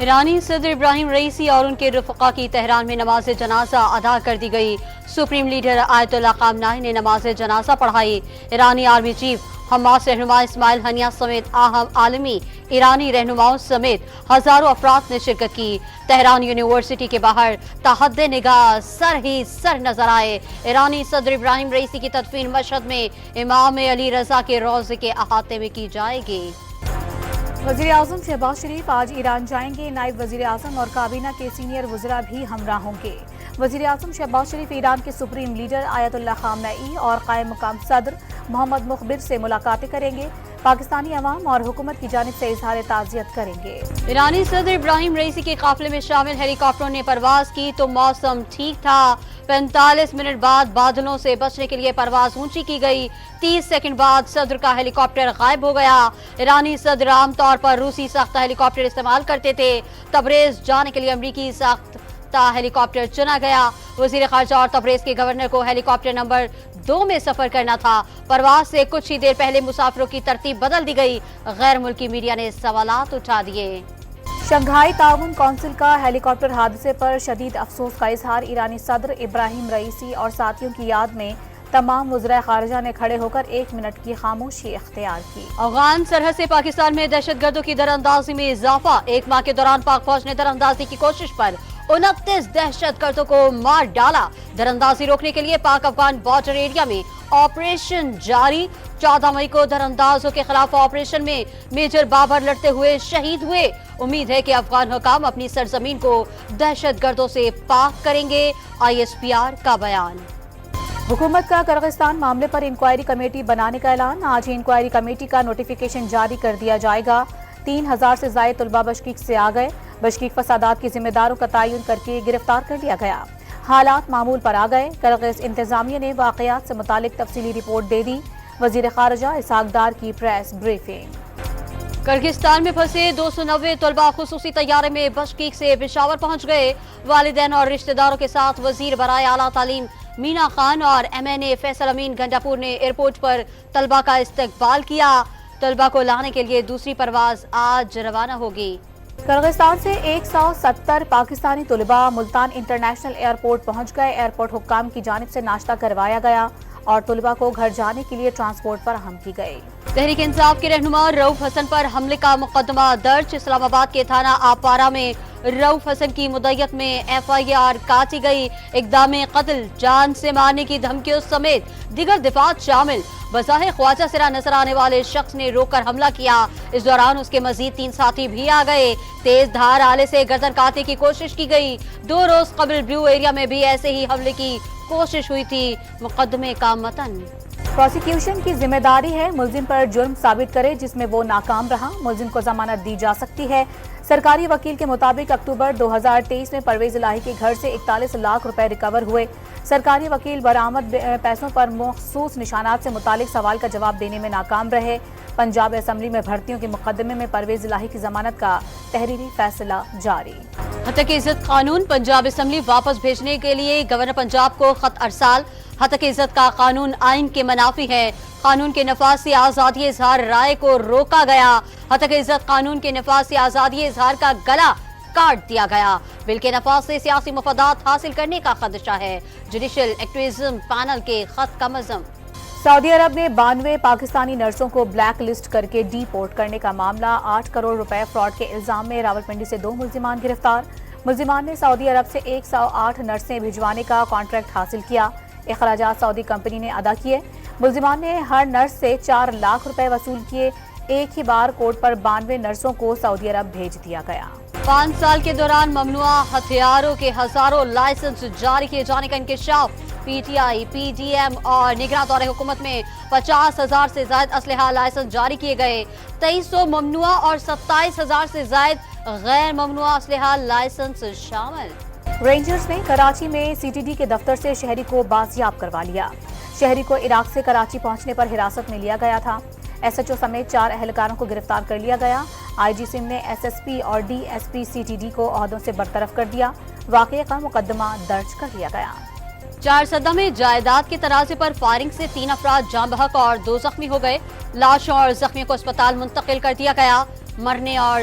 ایرانی صدر Ebrahim Raisi اور ان کے رفقا کی تہران میں نماز جنازہ ادا کر دی گئی۔ سپریم لیڈر آیت اللہ خامنہئی نے نماز جنازہ پڑھائی۔ ایرانی آرمی چیف حماس رہنما اسماعیل ہنیہ سمیت اہم عالمی ایرانی رہنماؤں سمیت ہزاروں افراد نے شرکت کی۔ تہران یونیورسٹی کے باہر تحت نگاہ سر ہی سر نظر آئے۔ ایرانی صدر ابراہیم رئیسی کی تدفین مشہد میں امام علی رضا کے روضے کے احاطے میں کی جائے گی۔ وزیر اعظم شہباز شریف آج ایران جائیں گے۔ نائب وزیر اعظم اور کابینہ کے سینئر وزراء بھی ہمراہ ہوں گے۔ وزیر اعظم شہباز شریف ایران کے سپریم لیڈر آیت اللہ خامنہئی اور قائم مقام صدر محمد مخبر سے ملاقاتیں کریں گے۔ پاکستانی عوام اور حکومت کی جانب سے اظہار تعزیت کریں گے۔ ایرانی صدر ابراہیم رئیسی کے قافلے میں شامل ہیلی کاپٹروں نے پرواز کی تو موسم ٹھیک تھا۔ 45 منٹ بعد بادلوں سے بچنے کے لیے پرواز اونچی کی گئی۔ 30 سیکنڈ بعد صدر کا ہیلی کاپٹر غائب ہو گیا۔ ایرانی صدر عام طور پر روسی ساختہ ہیلی کاپٹر استعمال کرتے تھے۔ تبریز جانے کے لیے امریکی ساختہ ہیلی کاپٹر چنا گیا۔ وزیر خارجہ اور تبریز کے گورنر کو ہیلی کاپٹر نمبر 2 میں سفر کرنا تھا۔ پرواز سے کچھ ہی دیر پہلے مسافروں کی ترتیب بدل دی گئی۔ غیر ملکی میڈیا نے سوالات اٹھا دیے۔ شنگھائی تعاون کونسل کا ہیلی کاپٹر حادثے پر شدید افسوس کا اظہار۔ ایرانی صدر ابراہیم رئیسی اور ساتھیوں کی یاد میں تمام وزرائے خارجہ نے کھڑے ہو کر 1 منٹ کی خاموشی اختیار کی۔ افغان سرحد سے پاکستان میں دہشت گردوں کی دراندازی میں اضافہ۔ 1 ماہ کے دوران پاک فوج نے دراندازی کی کوشش پر 29 دہشت گردوں کو مار ڈالا۔ دراندازی روکنے کے لیے پاک افغان بارڈر ایریا میں آپریشن جاری۔ 14 مئی کو دراندازوں کے خلاف آپریشن میں میجر بابر لڑتے ہوئے شہید ہوئے۔ امید ہے کہ افغان حکام اپنی سرزمین کو دہشت گردوں سے پاک کریں گے۔ ISPR کا بیان۔ حکومت کا کرغستان معاملے پر انکوائری کمیٹی بنانے کا اعلان۔ آج ہی انکوائری کمیٹی کا نوٹیفیکیشن جاری کر دیا جائے گا۔ 3000 سے زائد طلبہ بشکیک سے آ گئے۔ بشکیک فسادات کے ذمہ داروں کا تعین کر کے گرفتار کر لیا گیا۔ حالات معمول پر آ گئے۔ کرغز انتظامیہ نے واقعات سے متعلق تفصیلی رپورٹ دے دی۔ وزیر خارجہ اسحاق ڈار کی پریس بریفنگ۔ کرغستان میں پھنسے 290 طلبہ خصوصی طیارے میں بشکیک سے پشاور پہنچ گئے۔ والدین اور رشتہ داروں کے ساتھ وزیر برائے اعلیٰ تعلیم مینا خان اور MNA فیصل امین گنڈاپور نے ایئرپورٹ پر طلبہ کا استقبال کیا۔ طلبہ کو لانے کے لیے دوسری پرواز آج روانہ ہوگی۔ کرغستان سے 170 پاکستانی طلبہ ملتان انٹرنیشنل ایئرپورٹ پہنچ گئے۔ ایئرپورٹ حکام کی جانب سے ناشتہ کروایا گیا اور طلبہ کو گھر جانے کے لیے ٹرانسپورٹ فراہم کی گئی۔ تحریک انصاف کے رہنما رؤف حسن پر حملے کا مقدمہ درج۔ اسلام آباد کے تھانہ آپارہ میں رؤف حسن کی مدعیت میں FIR کاٹی گئی۔ اقدام قتل، جان سے مارنے کی دھمکیوں سمیت دیگر دفعات شامل۔ بظاہر خواجہ سرا نظر آنے والے شخص نے روک کر حملہ کیا۔ اس دوران اس کے مزید 3 ساتھی بھی آ گئے۔ تیز دھار آلے سے گردن کاٹنے کی کوشش کی گئی۔ 2 روز قبل بلیو ایریا میں بھی ایسے ہی حملے کی کوشش ہوئی تھی۔ مقدمے کا متن۔ پروسیکیوشن کی ذمہ داری ہے ملزم پر جرم ثابت کرے جس میں وہ ناکام رہا۔ ملزم کو ضمانت دی جا سکتی ہے۔ سرکاری وکیل کے مطابق اکتوبر 2023 میں پرویز الہی کے گھر سے 41 لاکھ روپے ریکور ہوئے۔ سرکاری وکیل برآمد پیسوں پر مخصوص نشانات سے متعلق سوال کا جواب دینے میں ناکام رہے۔ پنجاب اسمبلی میں بھرتیوں کے مقدمے میں پرویز الہی کی ضمانت کا تحریری فیصلہ جاری۔ ہتک عزت قانون پنجاب اسمبلی واپس بھیجنے کے لیے گورنر پنجاب کو خط ارسال۔ ہتک عزت کا قانون آئین کے منافی ہے۔ قانون کے نفاذ سے آزادی اظہار رائے کو روکا گیا۔ ہتک عزت قانون کے نفاذ سے آزادی اظہار کا گلا کاٹ دیا گیا۔ بل کے نفاذ سے سیاسی مفادات حاصل کرنے کا خدشہ ہے۔ جوڈیشل ایکٹیویزم پینل کے خط کا مضم۔ سعودی عرب نے 92 پاکستانی نرسوں کو بلیک لسٹ کر کے ڈی پورٹ کرنے کا معاملہ۔ 8 کروڑ روپے فراڈ کے الزام میں راولپنڈی سے 2 ملزمان گرفتار۔ ملزمان نے سعودی عرب سے 108 نرسیں بھجوانے کا کانٹریکٹ حاصل کیا۔ اخراجات سعودی کمپنی نے ادا کیے۔ ملزمان نے ہر نرس سے 4 لاکھ روپے وصول کیے۔ ایک ہی بار کوڈ پر 92 نرسوں کو سعودی عرب بھیج دیا گیا۔ 5 سال کے دوران ممنوعہ ہتھیاروں کے ہزاروں لائسنس جاری کیے جانے کا انکشاف۔ PTI، PDM اور نگراں دور حکومت میں 50,000 سے زائد اسلحہ لائسنس جاری کیے گئے۔ 2300 ممنوعہ اور 27,000 سے زائد غیر ممنوعہ اسلحہ لائسنس شامل۔ رینجرز نے کراچی میں CTD کے دفتر سے شہری کو بازیاب کروا لیا۔ شہری کو عراق سے کراچی پہنچنے پر حراست میں لیا گیا تھا۔ SHO سمیت 4 اہلکاروں کو گرفتار کر لیا گیا۔ IG سندھ نے SSP اور DSP CTD کو عہدوں سے برطرف کر دیا۔ واقعے کا مقدمہ درج کر لیا گیا۔ چارسدہ میں جائیداد کے ترازے پر فائرنگ سے 3 افراد جاں بحق اور 2 زخمی ہو گئے۔ لاشوں اور زخمیوں کو اسپتال منتقل کر دیا گیا۔ مرنے اور